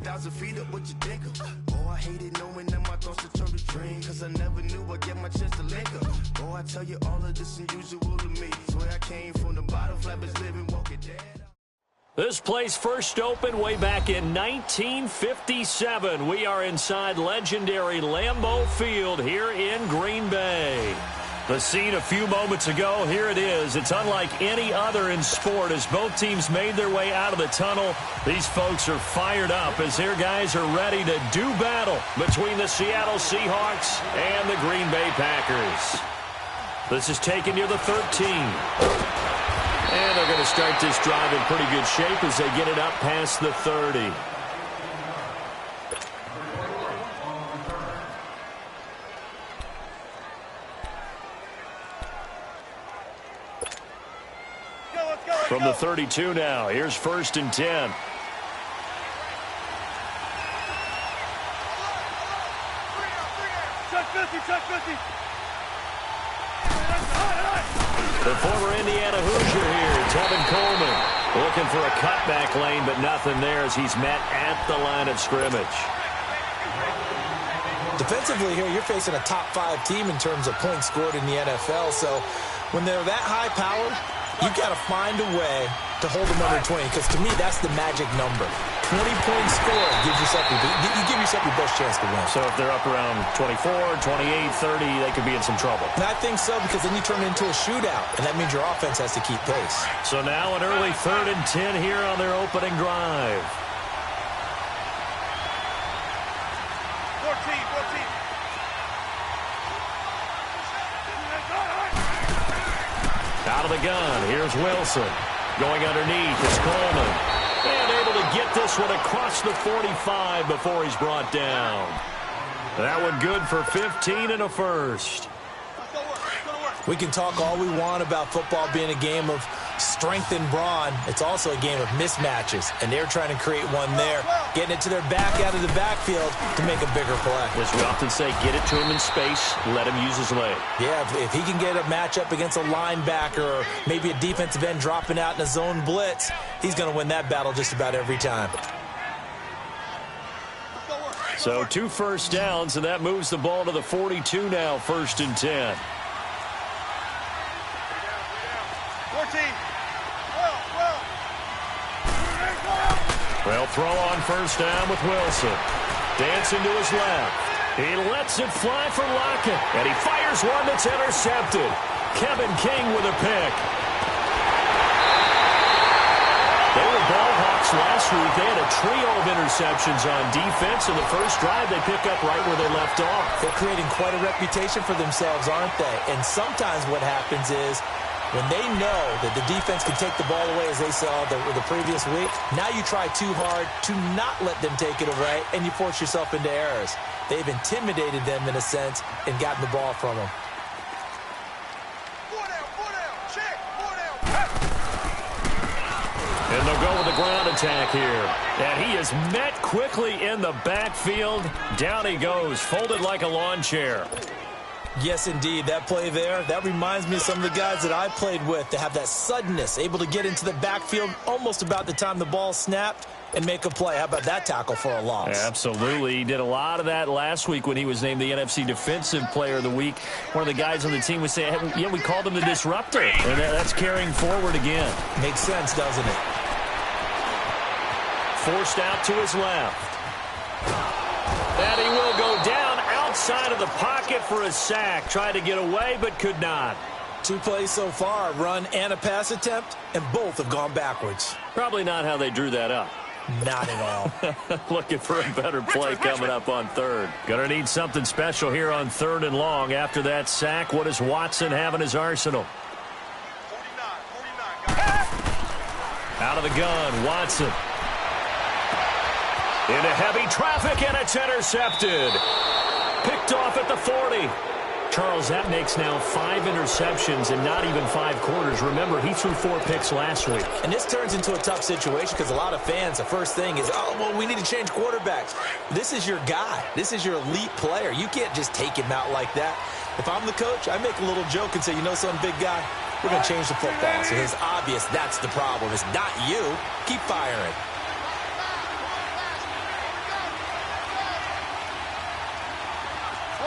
100,000 feet up, what you think of? Oh, I hated knowing that my thoughts would turn to dream, cause I never knew I'd get my chance to link up. Oh, I tell you all of this unusual to me. Swear I came from the bottom, flappers living, walking dead. This place first opened way back in 1957. We are inside legendary Lambeau Field here in Green Bay. The scene a few moments ago, here it is. It's unlike any other in sport as both teams made their way out of the tunnel. These folks are fired up as their guys are ready to do battle between the Seattle Seahawks and the Green Bay Packers. This is taken near the 13. And they're going to start this drive in pretty good shape as they get it up past the 30. From the 32 now, here's 1st and 10. Check 50. The former Indiana Hoosier here, Tevin Coleman, looking for a cutback lane, but nothing there as he's met at the line of scrimmage. Defensively here, you're facing a top 5 team in terms of points scored in the NFL, so when they're that high powered, you've got to find a way to hold them under 20, because to me, that's the magic number. 20-point score gives yourself you give yourself your best chance to win. So if they're up around 24, 28, 30, they could be in some trouble. And I think so, because then you turn it into a shootout, and that means your offense has to keep pace. So now an early 3rd and 10 here on their opening drive. 14. Out of the gun, here's Wilson. Going underneath, it's Coleman. And able to get this one across the 45 before he's brought down. That one good for 15 and a first. We can talk all we want about football being a game of strength and brawn. It's also a game of mismatches, and they're trying to create one there, getting it to their back out of the backfield to make a bigger play. As we often say, get it to him in space, let him use his leg. Yeah, if he can get a matchup against a linebacker or maybe a defensive end dropping out in a zone blitz, he's going to win that battle just about every time. So 2 first downs, and that moves the ball to the 42 now, 1st and 10. 14. Well, throw on 1st down with Wilson. Dancing to his left. He lets it fly for Lockett. And he fires one that's intercepted. Kevin King with a pick. They were ball hawks last week. They had a trio of interceptions on defense. In the first drive, they pick up right where they left off. They're creating quite a reputation for themselves, aren't they? And sometimes what happens is, when they know that the defense can take the ball away, as they saw the previous week, now you try too hard to not let them take it away, and you force yourself into errors. They've intimidated them in a sense and gotten the ball from them. 4 down, check, 4 down. And they'll go with the ground attack here. And he is met quickly in the backfield. Down he goes, folded like a lawn chair. Yes, indeed. That play there, that reminds me of some of the guys that I played with. They have that suddenness, able to get into the backfield almost about the time the ball snapped and make a play. How about that tackle for a loss? Absolutely. He did a lot of that last week when he was named the NFC Defensive Player of the Week. One of the guys on the team would say, hey, yeah, we called him the disruptor. And that's carrying forward again. Makes sense, doesn't it? Forced out to his left. And he will go down outside of the pocket for a sack. Tried to get away, but could not. 2 plays so far, a run and a pass attempt, and both have gone backwards. Probably not how they drew that up. Not at all. Looking for a better play coming up on 3rd. Gonna need something special here on 3rd and long. After that sack, what does Watson have in his arsenal? 49. Out of the gun, Watson. Into heavy traffic, and it's intercepted. Picked off at the 40. Charles, that makes now 5 interceptions in not even 5 quarters. Remember, he threw 4 picks last week. And this turns into a tough situation because a lot of fans, the first thing is, oh, well, we need to change quarterbacks. This is your guy. This is your elite player. You can't just take him out like that. If I'm the coach, I make a little joke and say, you know something, big guy? We're going to change the football. So it's obvious that's the problem. It's not you. Keep firing.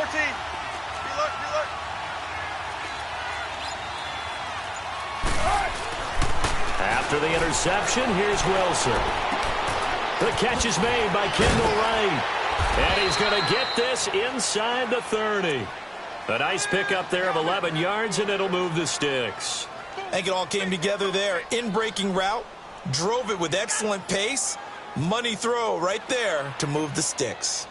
14. Reload, reload. After the interception, here's Wilson. The catch is made by Kendall Wright. And he's going to get this inside the 30. A nice pickup there of 11 yards, and it'll move the sticks. I think it all came together there. In-breaking route, drove it with excellent pace. Money throw right there to move the sticks.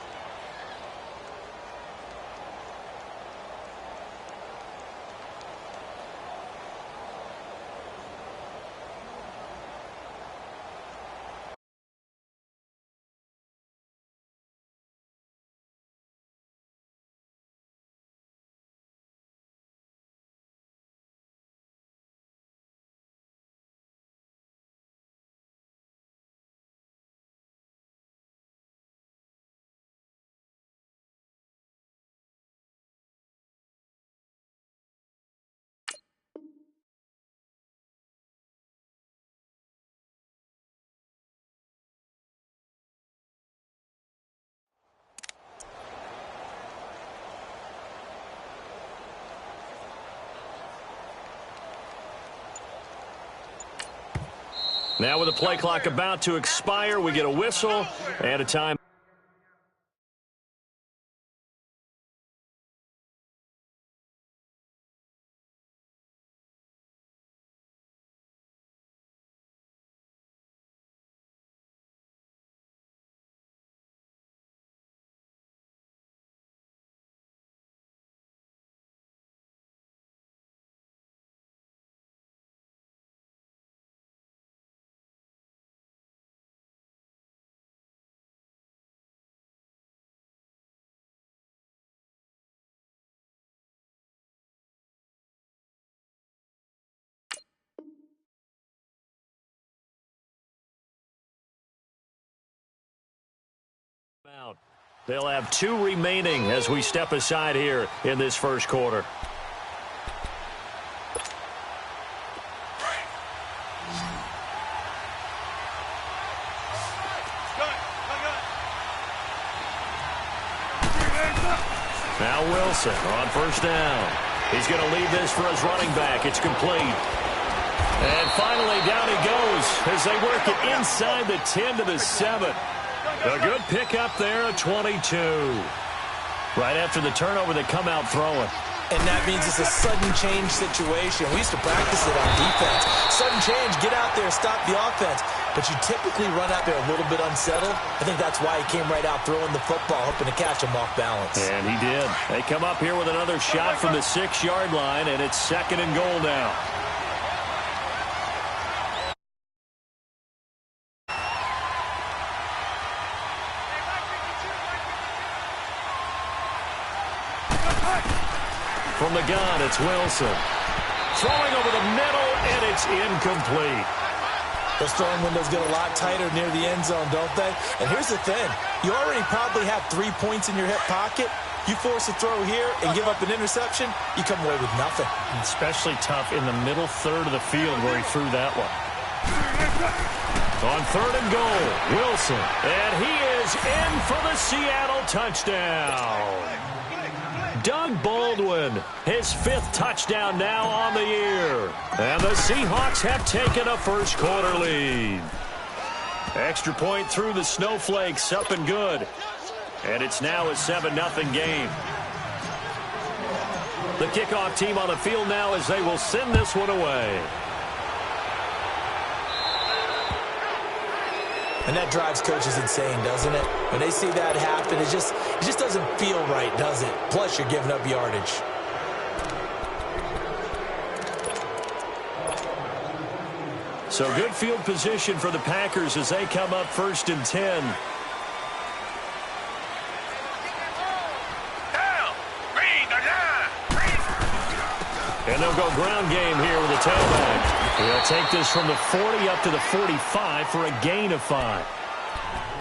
Now with the play clock about to expire, we get a whistle and a time. They'll have 2 remaining as we step aside here in this first quarter. Now Wilson on first down. He's going to leave this for his running back. It's complete. And finally down he goes as they work it inside the 10 to the 7. A good pickup there at 22. Right after the turnover, they come out throwing. And that means it's a sudden change situation. We used to practice it on defense. Sudden change, get out there, stop the offense. But you typically run out there a little bit unsettled. I think that's why he came right out throwing the football, hoping to catch him off balance. And he did. They come up here with another shot from the 6-yard line, and it's 2nd and goal now. From the gun, it's Wilson. Throwing over the middle, and it's incomplete. Those throwing windows get a lot tighter near the end zone, don't they? And here's the thing. You already probably have 3 points in your hip pocket. You force a throw here and give up an interception, you come away with nothing. Especially tough in the middle third of the field where he threw that one. On 3rd and goal, Wilson. And he is in for the Seattle touchdown. Doug Baldwin, his 5th touchdown now on the year. And the Seahawks have taken a first quarter lead. Extra point through the Snowflakes, up and good. And it's now a 7-0 game. The kickoff team on the field now as they will send this one away. And that drives coaches insane, doesn't it? When they see that happen, it just doesn't feel right, does it? Plus, you're giving up yardage. So good field position for the Packers as they come up 1st and 10. And they'll go ground game here with a tailback. He'll take this from the 40 up to the 45 for a gain of 5.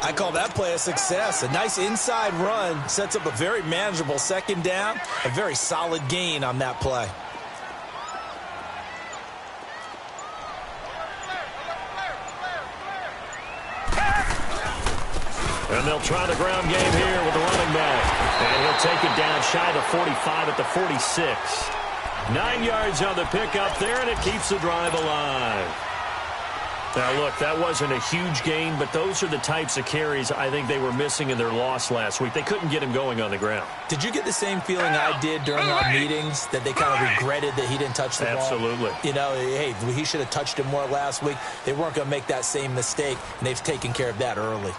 I call that play a success. A nice inside run sets up a very manageable 2nd down. A very solid gain on that play. And they'll try the ground game here with the running back. And he'll take it down shy of the 45 at the 46. 9 yards on the pickup there, and it keeps the drive alive. Now, look, that wasn't a huge gain, but those are the types of carries I think they were missing in their loss last week. They couldn't get him going on the ground. Did you get the same feeling I did during our meetings, that they kind of regretted that he didn't touch the ball? Absolutely. You know, hey, he should have touched it more last week. They weren't going to make that same mistake, and they've taken care of that early.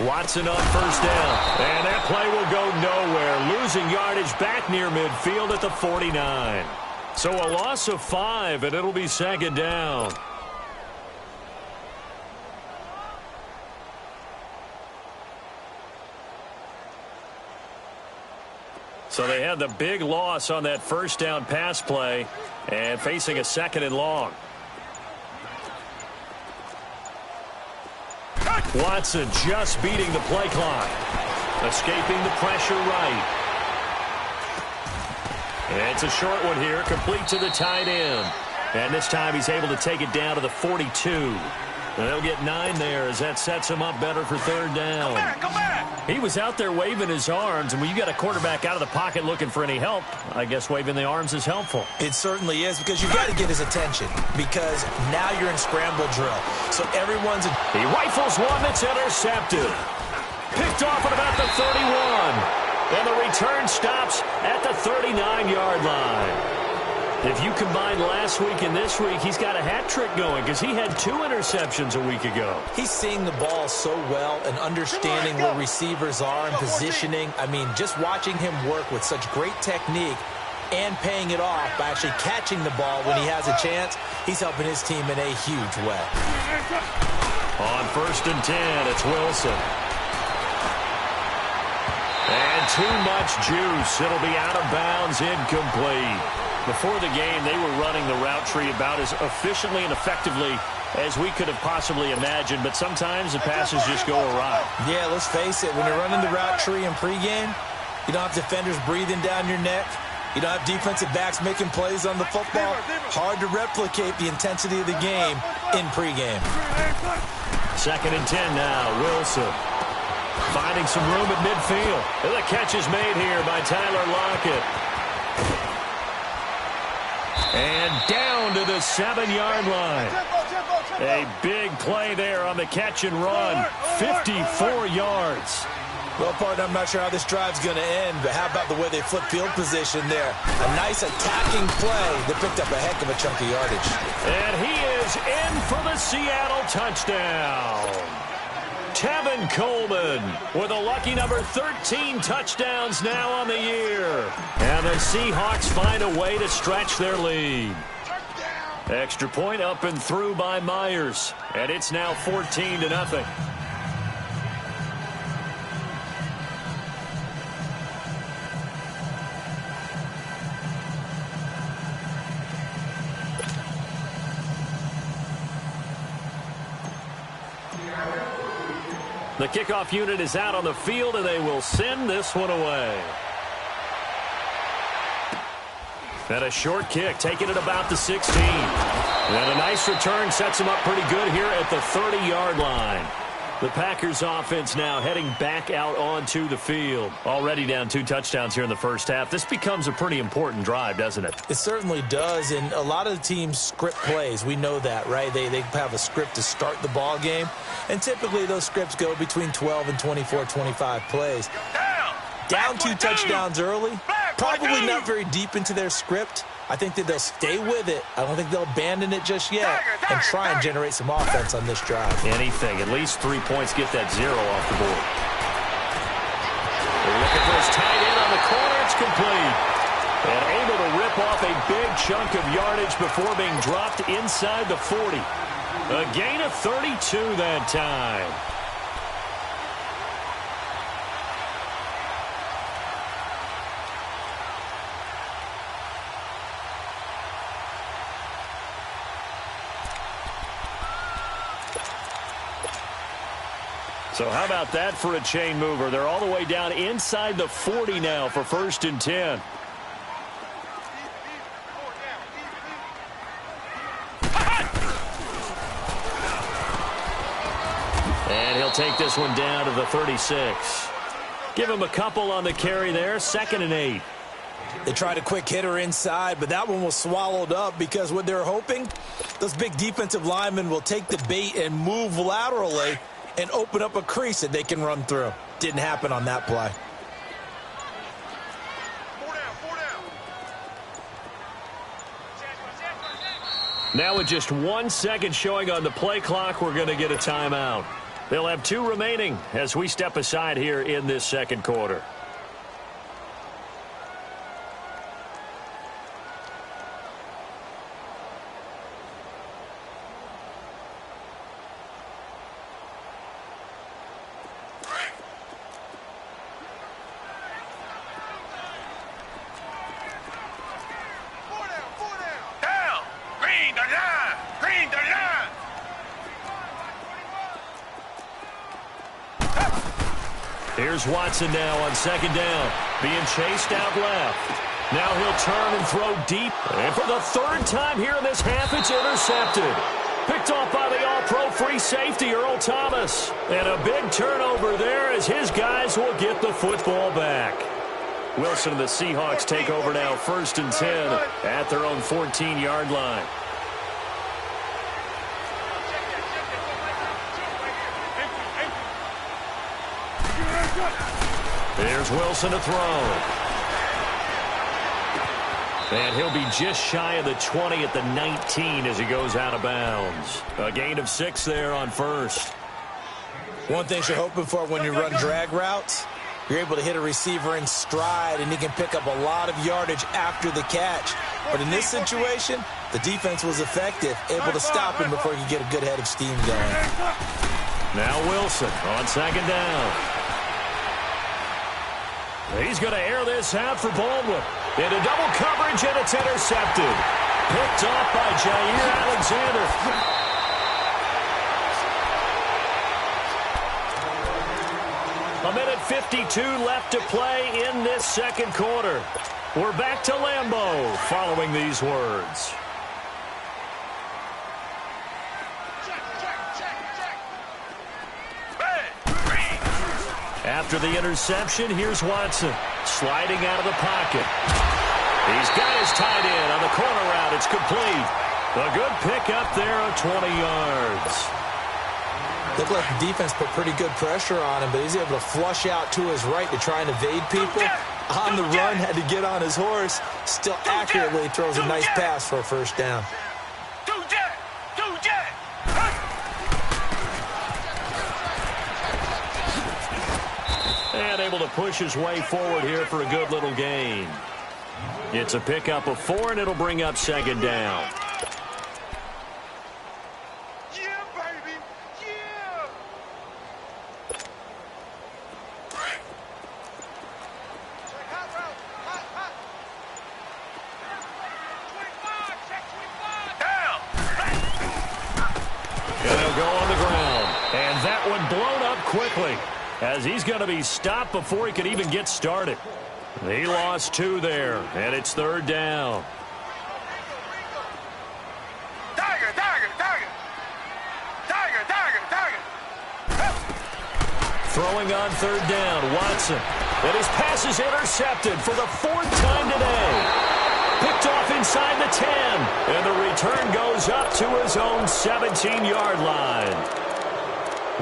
Watson on first down, and that play will go nowhere, losing yardage back near midfield at the 49. So a loss of 5, and it'll be second down. So they had the big loss on that first down pass play, and facing a second and long. Watson just beating the play clock. Escaping the pressure right. And it's a short one here, complete to the tight end. And this time he's able to take it down to the 42. And they'll get 9 there as that sets him up better for third down. Come back! He was out there waving his arms, and when you got a quarterback out of the pocket looking for any help, I guess waving the arms is helpful. It certainly is, because you've got to get his attention, because now you're in scramble drill. So everyone's... He rifles one that's intercepted. Picked off at about the 31. And the return stops at the 39-yard line. If you combine last week and this week, he's got a hat trick going because he had 2 interceptions a week ago. He's seeing the ball so well and understanding where receivers are and positioning. I mean, just watching him work with such great technique and paying it off by actually catching the ball when he has a chance, he's helping his team in a huge way. On first and 10, it's Wilson. And too much juice. It'll be out of bounds, incomplete. Before the game, they were running the route tree about as efficiently and effectively as we could have possibly imagined, but sometimes the passes just go awry. Yeah, let's face it. When you're running the route tree in pregame, you don't have defenders breathing down your neck. You don't have defensive backs making plays on the football. Hard to replicate the intensity of the game in pregame. Second and 10 now, Wilson. Finding some room at midfield. And the catch is made here by Tyler Lockett. And down to the 7-yard line. A big play there on the catch and run. 54 yards. Well, partner, I'm not sure how this drive's going to end, but how about the way they flip field position there? A nice attacking play that picked up a heck of a chunk of yardage. And he is in for the Seattle touchdown. Tevin Coleman with a lucky number 13 touchdowns now on the year. And the Seahawks find a way to stretch their lead. Extra point up and through by Myers. And it's now 14-0. The kickoff unit is out on the field, and they will send this one away. And a short kick, taking it about the 16. And a nice return sets him up pretty good here at the 30-yard line. The Packers offense now heading back out onto the field. Already down 2 touchdowns here in the first half. This becomes a pretty important drive, doesn't it? It certainly does, and a lot of the teams script plays. We know that, right? They have a script to start the ball game, and typically those scripts go between 12 and 24, 25 plays. Down 2 touchdowns early, probably not very deep into their script. I think that they'll stay with it. I don't think they'll abandon it just yet and try and generate some offense on this drive. Anything. At least 3 points, get that 0 off the board. They're looking for his tight end on the corner. It's complete. And able to rip off a big chunk of yardage before being dropped inside the 40. A gain of 32 that time. So how about that for a chain mover? They're all the way down inside the 40 now for 1st and 10. And he'll take this one down to the 36. Give him a couple on the carry there. 2nd and 8. They tried a quick hitter inside, but that one was swallowed up because what they're hoping, those big defensive linemen will take the bait and move laterally and open up a crease that they can run through. Didn't happen on that play. 4 down. Now with just 1 second showing on the play clock, we're going to get a timeout. They'll have 2 remaining as we step aside here in this second quarter. Here's Watson now on 2nd down, being chased out left. Now he'll turn and throw deep. And for the 3rd time here in this half, it's intercepted. Picked off by the all-pro free safety, Earl Thomas. And a big turnover there as his guys will get the football back. Wilson and the Seahawks take over now 1st and 10 at their own 14-yard line. There's Wilson to throw. And he'll be just shy of the 20 at the 19 as he goes out of bounds. A gain of 6 there on 1st. One thing you're hoping for when you run drag routes, you're able to hit a receiver in stride, and he can pick up a lot of yardage after the catch. But in this situation, the defense was effective, able to stop him before he could get a good head of steam going. Now Wilson on 2nd down. He's going to air this out for Baldwin. Into double coverage, and it's intercepted. Picked off by Jair Alexander. A minute 52 left to play in this second quarter. We're back to Lambeau following these words. After the interception, here's Watson sliding out of the pocket. He's got his tight end on the corner route. It's complete. A good pickup there of 20 yards. Looked like the defense put pretty good pressure on him, but he's able to flush out to his right to try and evade people. On the run, had to get on his horse. Still accurately throws a nice pass for a 1st down. And able to push his way forward here for a good little gain. It's a pickup of 4, and it'll bring up 2nd down. Yeah, baby. Yeah. Check hot route. Hot. 25. Check 25. Down. And he'll go on the ground. And that one blown up quickly, as he's going to be stopped before he could even get started. He lost 2 there, and it's 3rd down. Tiger. Throwing on 3rd down, Watson. And his pass is intercepted for the 4th time today. Picked off inside the 10, and the return goes up to his own 17-yard line.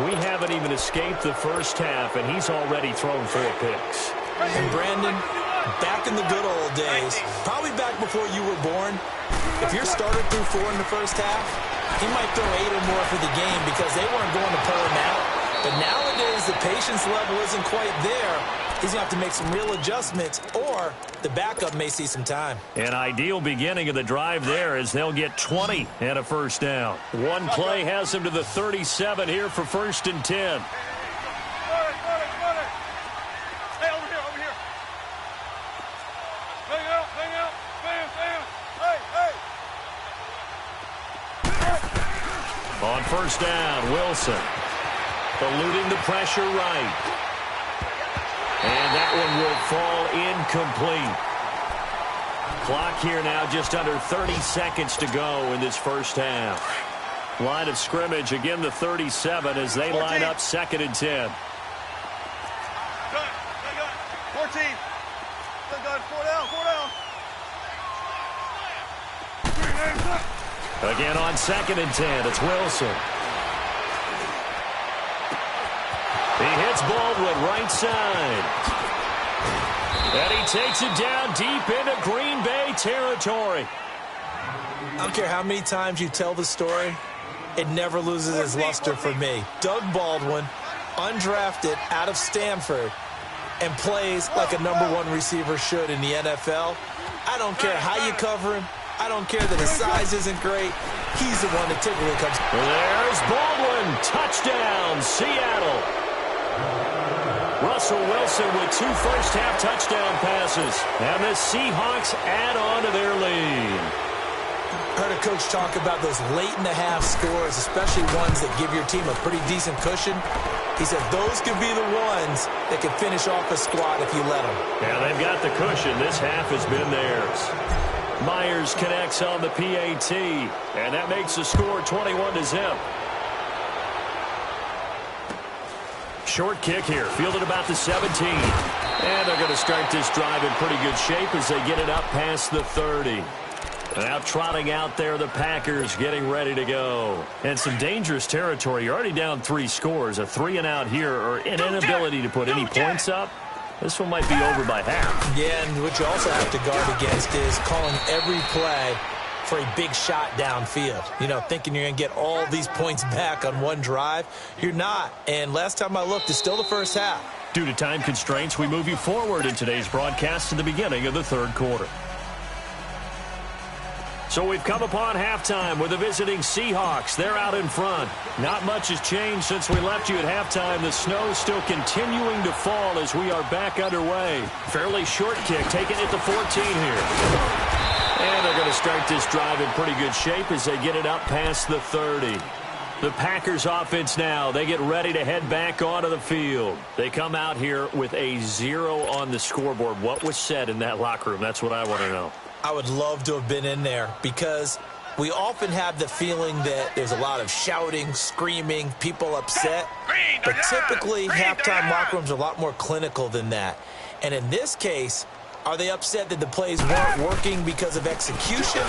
We haven't even escaped the first half, and he's already thrown 4 picks. And Brandon, back in the good old days, probably back before you were born, if your starter threw 4 in the first half, he might throw 8 or more for the game because they weren't going to pull him out. But nowadays, the patience level isn't quite there. He's going to have to make some real adjustments, or the backup may see some time. An ideal beginning of the drive there as they'll get 20 and a 1st down. One play has them to the 37 here for 1st and 10. Hey, over here. Hang out. Hey. On 1st down, Wilson. eluding the pressure right. And that one will fall incomplete. Clock here now just under 30 seconds to go in this first half. Line of scrimmage, again the 37 as they line up 2nd and 10. 14. Good, 4 down, 4 down. Again on 2nd and 10, it's Wilson. He hits Baldwin right side. And he takes it down deep into Green Bay territory. I don't care how many times you tell the story, it never loses its luster for me. Doug Baldwin, undrafted out of Stanford, and plays like a #1 receiver should in the NFL. I don't care how you cover him. I don't care that his size isn't great. He's the one that typically comes. There's Baldwin. Touchdown, Seattle. Russell Wilson with 2 first-half touchdown passes. And the Seahawks add on to their lead. Heard a coach talk about those late-in-the-half scores, especially ones that give your team a pretty decent cushion. He said those could be the ones that can finish off a squad if you let them. Yeah, they've got the cushion. This half has been theirs. Myers connects on the PAT, and that makes the score 21-0. Short kick here, fielded about the 17. And they're going to start this drive in pretty good shape as they get it up past the 30. Now trotting out there, the Packers getting ready to go. And some dangerous territory. You're already down 3 scores. A 3-and-out here, or an inability to put any points up. This one might be over by half. Yeah, and what you also have to guard against is calling every play for a big shot downfield. You know, thinking you're going to get all these points back on one drive. You're not. And last time I looked, it's still the first half. Due to time constraints, we move you forward in today's broadcast to the beginning of the 3rd quarter. So we've come upon halftime with the visiting Seahawks. They're out in front. Not much has changed since we left you at halftime. The snow still continuing to fall as we are back underway. Fairly short kick, taking it to 14 here. And they're going to start this drive in pretty good shape as they get it up past the 30. The Packers offense now, they get ready to head back onto the field. They come out here with a 0 on the scoreboard. What was said in that locker room? That's what I want to know. I would love to have been in there because we often have the feeling that there's a lot of shouting, screaming, people upset. But typically, halftime locker rooms are a lot more clinical than that. And in this case, are they upset that the plays weren't working because of execution?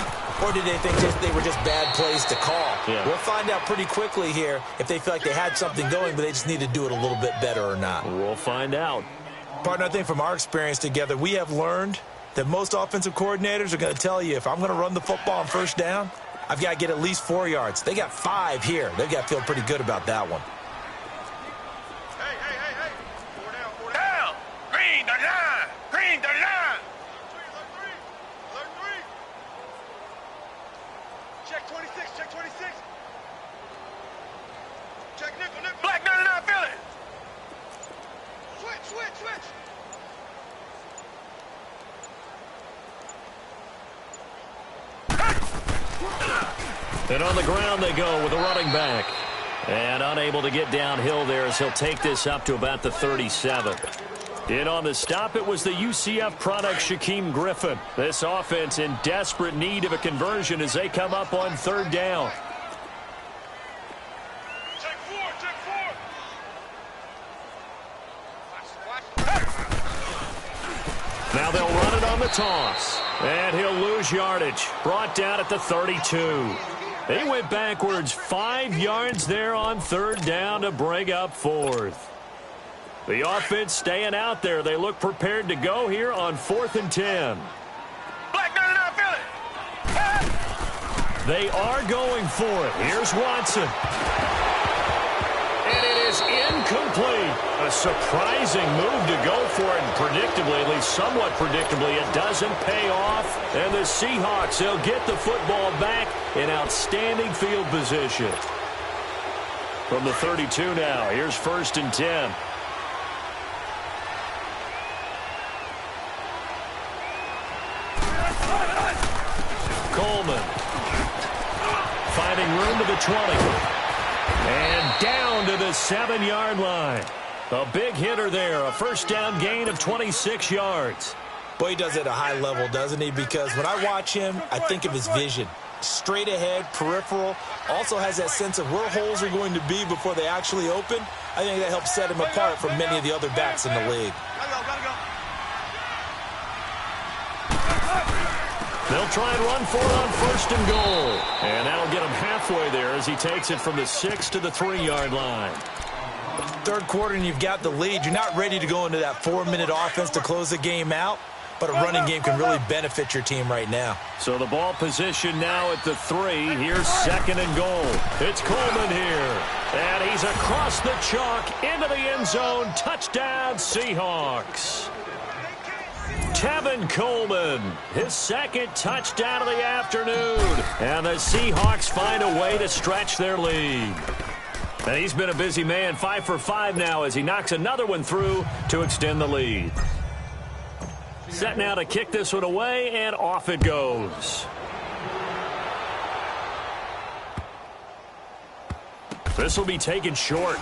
Or did they think they were just bad plays to call? Yeah. We'll find out pretty quickly here if they feel like they had something going, but they just need to do it a little bit better or not. We'll find out. Partner, I think from our experience together, we have learned that most offensive coordinators are going to tell you, if I'm going to run the football on first down, I've got to get at least 4 yards. They got 5 here. They've got to feel pretty good about that one. Hey. 4 down, 4 down. Green, the line. Green, the line. 3. Check 26, check 26. Check nickel. Black 99, Philly. Switch. And on the ground they go with a running back. And unable to get downhill there as he'll take this up to about the 37. In on the stop, it was the UCF product, Shaquem Griffin. This offense in desperate need of a conversion as they come up on 3rd down. Check 4. Now they'll run it on the toss. And he'll lose yardage. Brought down at the 32. They went backwards 5 yards there on 3rd down to bring up 4th. The offense staying out there. They look prepared to go here on 4th and 10. Black 99, Philly. They are going for it. Here's Watson. And it is incomplete. A surprising move to go for it. And predictably, at least somewhat predictably, it doesn't pay off. And the Seahawks, they'll get the football back in outstanding field position. From the 32 now, here's 1st and 10. Coleman finding room to the 20. And down to the 7-yard line. A big hitter there, a first down gain of 26 yards. Boy, he does it at a high level, doesn't he? Because when I watch him, I think of his vision. Straight ahead, peripheral, also has that sense of where holes are going to be before they actually open. I think that helps set him apart from many of the other backs in the league. They'll try and run for it on first and goal. And that'll get him halfway there as he takes it from the 6 to the 3-yard line. Third quarter and you've got the lead. You're not ready to go into that 4-minute offense to close the game out, but a running game can really benefit your team right now. So the ball position now at the 3. Here's second and goal. It's Coleman here. And he's across the chalk into the end zone. Touchdown, Seahawks. Tevin Coleman, his second touchdown of the afternoon. And the Seahawks find a way to stretch their lead. And he's been a busy man, 5 for 5 now as he knocks another one through to extend the lead. Set now to kick this one away, and off it goes. This will be taken short.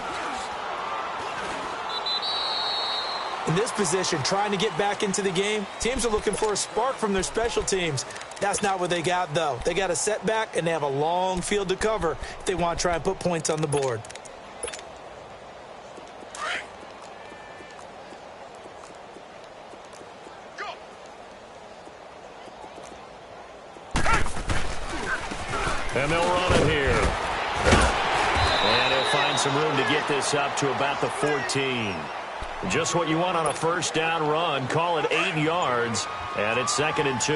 In this position, trying to get back into the game, teams are looking for a spark from their special teams. That's not what they got, though. They got a setback, and they have a long field to cover if they want to try and put points on the board. And they'll run it here. And he'll find some room to get this up to about the 14. Just what you want on a first down run. Call it 8 yards. And it's second and 2.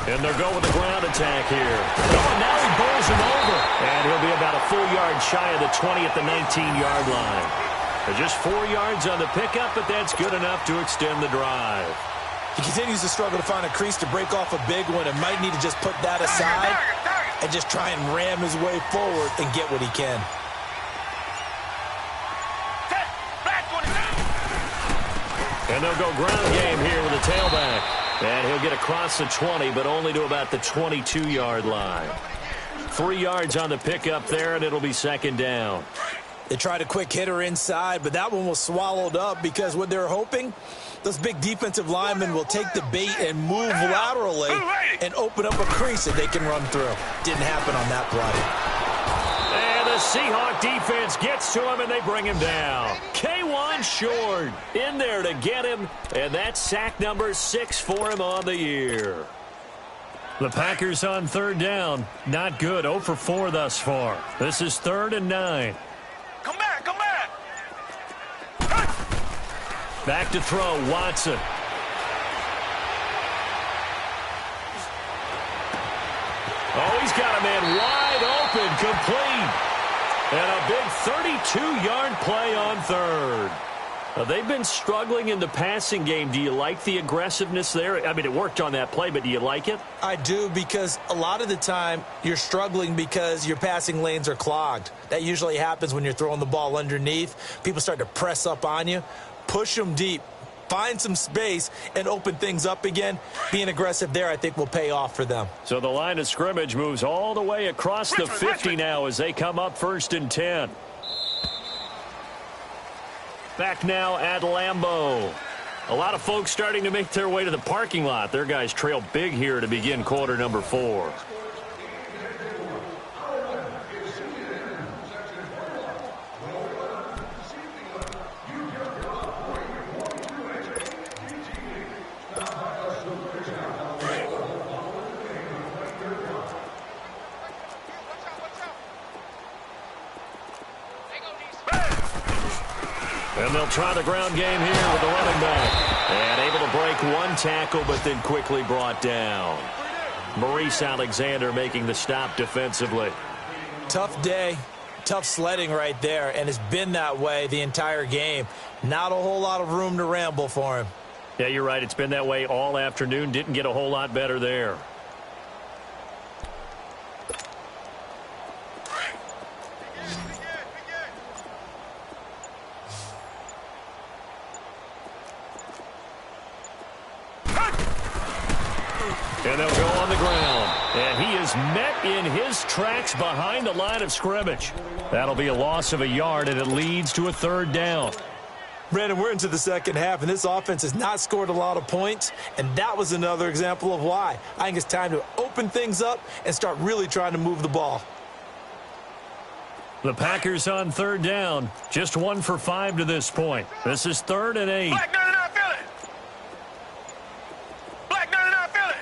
And they'll go with the ground attack here. Oh, and now he bowls him over. And he'll be about a full yard shy of the 20 at the 19-yard line. Just 4 yards on the pickup, but that's good enough to extend the drive. He continues to struggle to find a crease to break off a big one and might need to just put that aside and just try and ram his way forward and get what he can. And they'll go ground game here with a tailback. And he'll get across the 20, but only to about the 22-yard line. 3 yards on the pickup there, and it'll be second down. They tried a quick hitter inside, but that one was swallowed up because what they're hoping, those big defensive linemen will take the bait and move laterally and open up a crease that they can run through. Didn't happen on that play. And the Seahawk defense gets to him, and they bring him down. K1 Short in there to get him, and that's sack number 6 for him on the year. The Packers on third down. Not good. 0 for 4 thus far. This is 3rd and 9. Come back, come back. Back to throw, Watson. Oh, he's got a man wide open, complete. And a big 32-yard play on third. They've been struggling in the passing game. Do you like the aggressiveness there? I mean, it worked on that play, but do you like it? I do, because a lot of the time you're struggling because your passing lanes are clogged. That usually happens when you're throwing the ball underneath. People start to press up on you, push them deep, find some space, and open things up again. Being aggressive there, I think, will pay off for them. So the line of scrimmage moves all the way across the 50 now as they come up 1st and 10. Back now at Lambeau. A lot of folks starting to make their way to the parking lot. Their guys trail big here to begin quarter number 4. And they'll try the ground game here with the running back. And able to break one tackle, but then quickly brought down. Maurice Alexander making the stop defensively. Tough day, tough sledding right there, and it's been that way the entire game. Not a whole lot of room to ramble for him. Yeah, you're right. It's been that way all afternoon. Didn't get a whole lot better there. was met in his tracks behind the line of scrimmage. That'll be a loss of a yard, and it leads to a third down. Brandon, we're into the second half, and this offense has not scored a lot of points, and that was another example of why. I think it's time to open things up and start really trying to move the ball. The Packers on third down, just 1 for 5 to this point. This is 3rd and 8. Black 99 Philly. Black 99 Philly.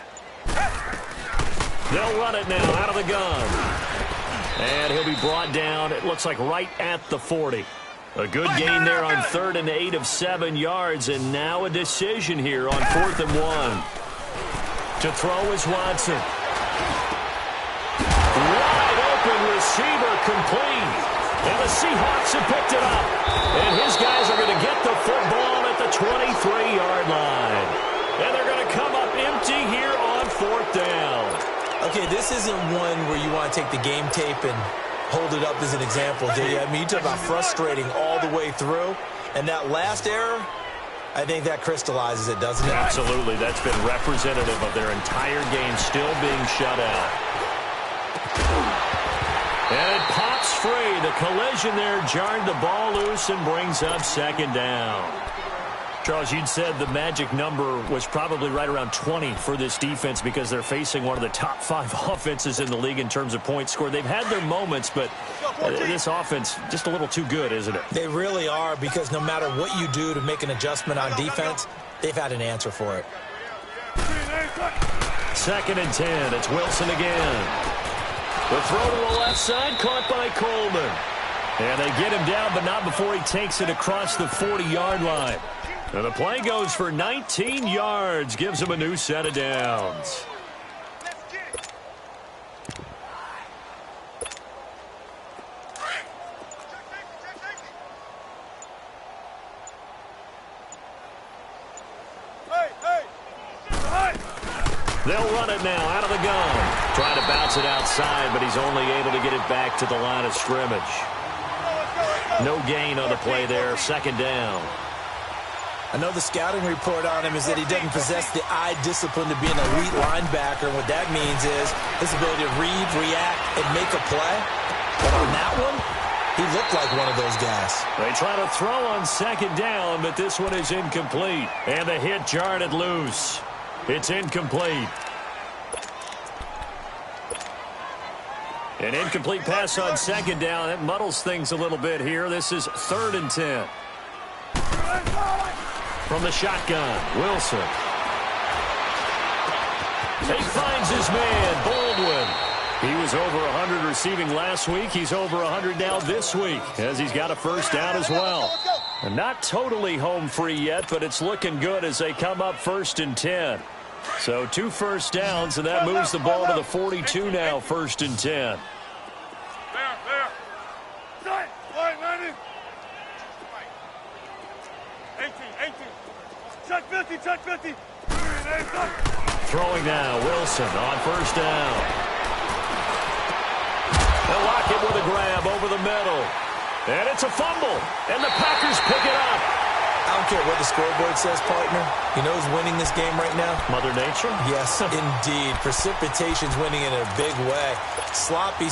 They'll run it now out of the gun. And he'll be brought down, it looks like right at the 40. A good gain there on 3rd and 8 of 7 yards, and now a decision here on 4th and 1. To throw is Watson. Wide open receiver complete. And the Seahawks have picked it up. And his guys are going to get the football at the 23-yard line. And they're going to come up empty here on 4th down. Okay, this isn't one where you want to take the game tape and hold it up as an example, do you? I mean, you talk about frustrating all the way through. And that last error, I think that crystallizes it, doesn't it? Absolutely. That's been representative of their entire game still being shut out. And it pops free. The collision there jarred the ball loose and brings up 2nd down. Charles, you'd said the magic number was probably right around 20 for this defense because they're facing one of the top 5 offenses in the league in terms of points scored. They've had their moments, but this offense just a little too good, isn't it? They really are, because no matter what you do to make an adjustment on defense, they've had an answer for it. 2nd and 10. It's Wilson again. The throw to the left side, caught by Coleman. And they get him down, but not before he takes it across the 40-yard line. And the play goes for 19 yards, gives him a new set of downs. They'll run it now out of the gun. Trying to bounce it outside, but he's only able to get it back to the line of scrimmage. No gain on the play there, 2nd down. I know the scouting report on him is that he doesn't possess the eye discipline to be an elite linebacker. And what that means is his ability to read, react, and make a play. But on that one, he looked like one of those guys. They try to throw on 2nd down, but this one is incomplete. And the hit jarred it loose. It's incomplete. An incomplete pass on 2nd down. That muddles things a little bit here. This is 3rd and 10. From the shotgun, Wilson. He finds his man, Baldwin. He was over 100 receiving last week. He's over 100 now this week, as he's got a 1st down as well. And not totally home free yet, but it's looking good as they come up 1st and 10. So 2 first downs, and that moves the ball to the 42 now, 1st and 10. Check 50. Throwing now, Wilson on 1st down. They'll lock it with a grab over the middle. And it's a fumble, and the Packers pick it up. I don't care what the scoreboard says, partner. You know who's winning this game right now? Mother Nature? Yes, indeed. Precipitation's winning in a big way. Sloppy.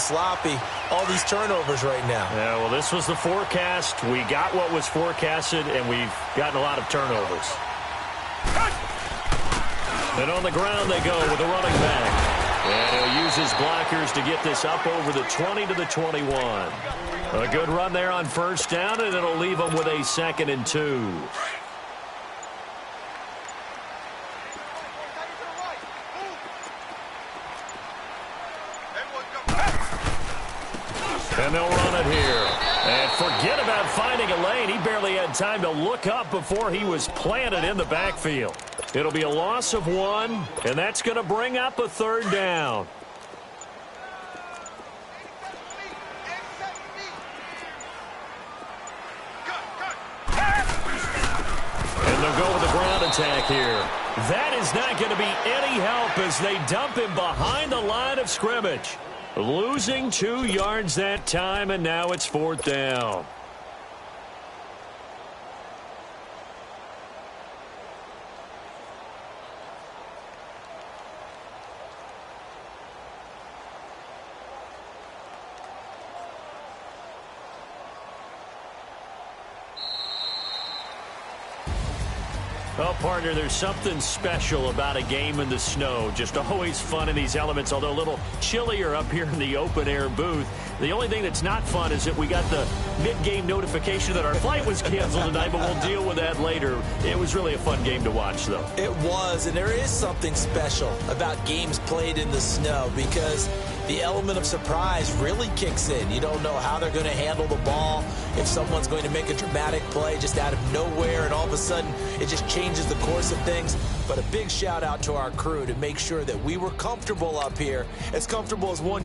All these turnovers right now. Yeah, well, this was the forecast. We got what was forecasted, and we've gotten a lot of turnovers. And on the ground they go with the running back. And he'll use his blockers to get this up over the 20 to the 21. A good run there on 1st down, and it'll leave them with a 2nd and 2. And they'll run it here. And forget about finding a lane. He barely had time to look up before he was planted in the backfield. It'll be a loss of 1, and that's going to bring up a 3rd down. And they'll go with the ground attack here. That is not going to be any help as they dump him behind the line of scrimmage. Losing 2 yards that time, and now it's 4th down. Well, partner, there's something special about a game in the snow. Just always fun in these elements, although a little chillier up here in the open-air booth. The only thing that's not fun is that we got the mid-game notification that our flight was canceled tonight, but we'll deal with that later. It was really a fun game to watch, though. It was, and there is something special about games played in the snow because the element of surprise really kicks in. You don't know how they're going to handle the ball, if someone's going to make a dramatic play just out of nowhere, and all of a sudden it just changes the course of things. But a big shout out to our crew to make sure that we were comfortable up here, as comfortable as one